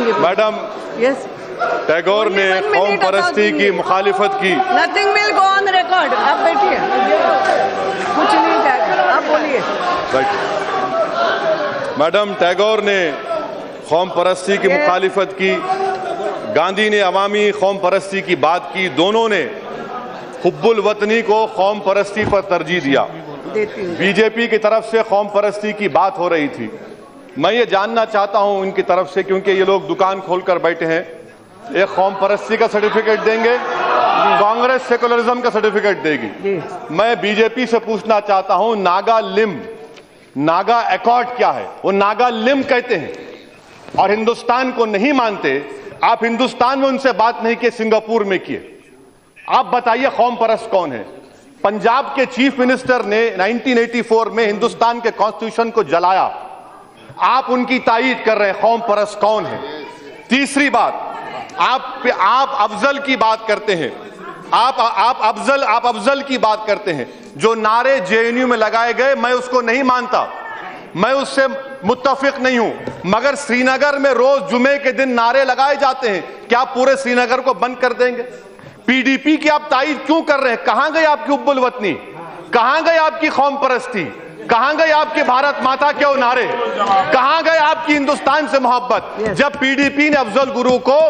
Madam, yes, Tagore ने कौम परस्ती की मुखालिफत की। Nothing will go on record. आप बैठिए, कुछ नहीं जाएगा, आप बोलिए। मैडम, टैगोर ने कौम परस्ती की मुखालिफत की, गांधी ने अवामी कौम परस्ती की बात की। दोनों ने हुब्बुल वतनी को कौम परस्ती पर तरजीह दिया। बीजेपी की तरफ से कौम परस्ती की बात हो रही थी। मैं ये जानना चाहता हूं इनकी तरफ से, क्योंकि ये लोग दुकान खोलकर बैठे हैं, एक कौम परस्ती का सर्टिफिकेट देंगे, कांग्रेस सेकुलरिज्म का सर्टिफिकेट देगी। मैं बीजेपी से पूछना चाहता हूं, नागा लिम, नागा एकॉर्ड क्या है? वो नागा लिम कहते हैं और हिंदुस्तान को नहीं मानते। आप हिंदुस्तान में उनसे बात नहीं किए, सिंगापुर में किए। आप बताइए कौम परस्त कौन है? पंजाब के चीफ मिनिस्टर ने 1984 में हिंदुस्तान के कॉन्स्टिट्यूशन को जलाया। आप उनकी तायीद कर रहे हैं। कौम परस्त कौन है? तीसरी बात, आप अफजल की बात करते हैं। आप अफजल की बात करते हैं। जो नारे जेएनयू में लगाए गए, मैं उसको नहीं मानता, मैं उससे मुत्तफिक नहीं हूं। मगर श्रीनगर में रोज जुमे के दिन नारे लगाए जाते हैं, क्या पूरे श्रीनगर को बंद कर देंगे? पीडीपी की आप तायीद क्यों कर रहे हैं? कहां गई आपकी हुब्बुल वतनी? कहां गई आपकी कौम परस्ती? कहां गए आपके भारत माता के वो नारे? कहां गए आपकी हिंदुस्तान से मोहब्बत? जब पीडीपी ने अफजल गुरु को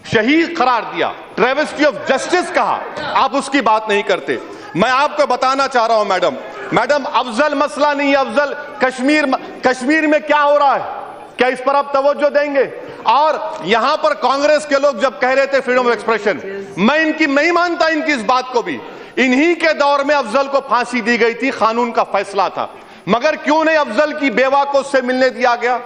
शहीद करार दिया, ट्रेवेस्टी ऑफ जस्टिस कहा, आप उसकी बात नहीं करते। मैं आपको बताना चाह रहा हूं मैडम, अफजल मसला नहीं है। अफजल कश्मीर में क्या हो रहा है, क्या इस पर आप तवज्जो देंगे? और यहां पर कांग्रेस के लोग जब कह रहे थे फ्रीडम ऑफ एक्सप्रेशन, मैं इनकी नहीं मानता इनकी इस बात को भी। इन्हीं के दौर में अफजल को फांसी दी गई थी, कानून का फैसला था। मगर क्यों नहीं अफजल की बेवा को उससे मिलने दिया गया?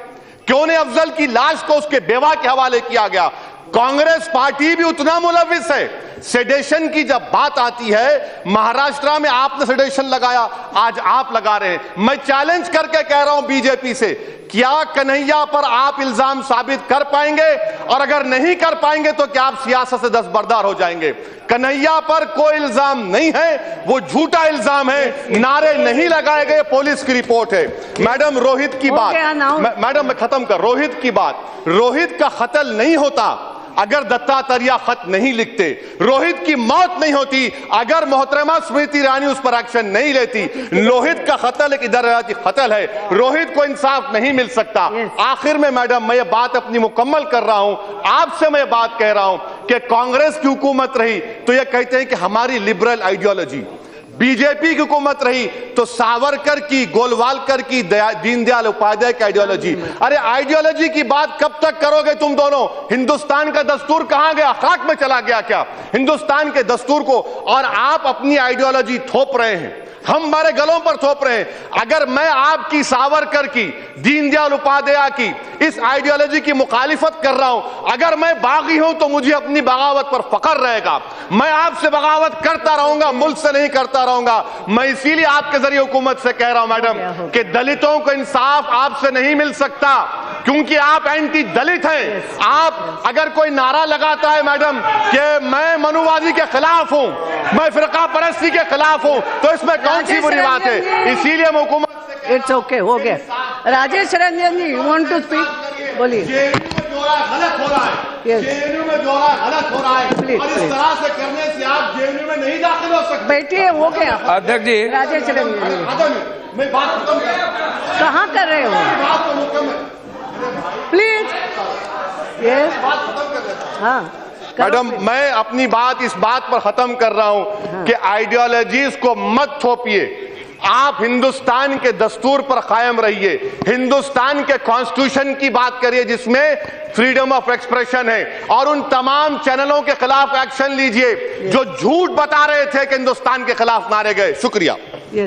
क्यों नहीं अफजल की लाश को उसके बेवा के हवाले किया गया? कांग्रेस पार्टी भी उतना मुलविस है। सेडेशन की जब बात आती है, महाराष्ट्र में आपने सेडेशन लगाया, आज आप लगा रहे हैं। मैं चैलेंज करके कह रहा हूं बीजेपी से, क्या कन्हैया पर आप इल्जाम साबित कर पाएंगे? और अगर नहीं कर पाएंगे तो क्या आप सियासत से दस्तबरदार हो जाएंगे? कन्हैया पर कोई इल्जाम नहीं है, वो झूठा इल्जाम है, नारे नहीं लगाए गए, पुलिस की रिपोर्ट है। मैडम, रोहित की बात, मैडम मैं खत्म कर, रोहित की बात, रोहित का कत्ल नहीं होता अगर दत्तात्रेय खत नहीं लिखते। रोहित की मौत नहीं होती अगर मोहतरमा स्मृति ईरानी उस पर एक्शन नहीं लेती। रोहित का कत्ल एक इदाराती कत्ल है, रोहित को इंसाफ नहीं मिल सकता। आखिर में मैडम, मैं ये बात अपनी मुकम्मल कर रहा हूं, आपसे मैं बात कह रहा हूं कि कांग्रेस की हुकूमत रही तो ये कहते हैं कि हमारी लिबरल आइडियोलॉजी, बीजेपी की हुकूमत रही तो सावरकर की, गोलवालकर की, दीनदयाल उपाध्याय की आइडियोलॉजी। अरे आइडियोलॉजी की बात कब तक करोगे तुम दोनों? हिंदुस्तान का दस्तूर कहां गया? खाक में चला गया क्या हिंदुस्तान के दस्तूर को? और आप अपनी आइडियोलॉजी थोप रहे हैं, हम हमारे गलों पर थोप रहे हैं। अगर मैं आपकी, सावरकर की, दीनदयाल उपाध्याय की इस आइडियोलॉजी की मुखालिफत कर रहा हूं, अगर मैं बागी हूं तो मुझे अपनी बगावत पर फख्र रहेगा। मैं आपसे बगावत करता रहूंगा, मुल्क से नहीं करता रहूंगा। मैं इसीलिए आपके जरिए हुकूमत से कह रहा हूं मैडम कि दलितों को इंसाफ आपसे नहीं मिल सकता, क्योंकि आप एंटी दलित हैं। आप अगर कोई नारा लगाता है मैडम कि मैं मनुवादी के खिलाफ हूं, मैं फिरका परस्ती के खिलाफ हूं, तो इसमें कौन सी बुरी बात है? इसीलिए मैं हुकूमत से, इट्स ओके, हो गया। राजेश रंजन जी, यू वांट टू स्पीक? बोलिए। गलत हो रहा है, जेएनयू में जोड़ा गलत हो रहा है, और इस तरह से करने से आप जेएनयू में नहीं दाखिल हो सकते। बैठिए, हो गया। अध्यक्ष जी, राजेश रंजन जी, मैं बात खत्म कर, कहाँ कर रहे हो? बात को मुकम्मल प्लीज। यस, बात खत्म कर देता। हाँ मैडम, मैं अपनी बात इस बात पर खत्म कर रहा हूं कि आइडियोलॉजीज को मत थोपिए। आप हिंदुस्तान के दस्तूर पर कायम रहिए, हिंदुस्तान के कॉन्स्टिट्यूशन की बात करिए जिसमें फ्रीडम ऑफ एक्सप्रेशन है, और उन तमाम चैनलों के खिलाफ एक्शन लीजिए जो झूठ बता रहे थे कि हिंदुस्तान के खिलाफ नारे गए। शुक्रिया।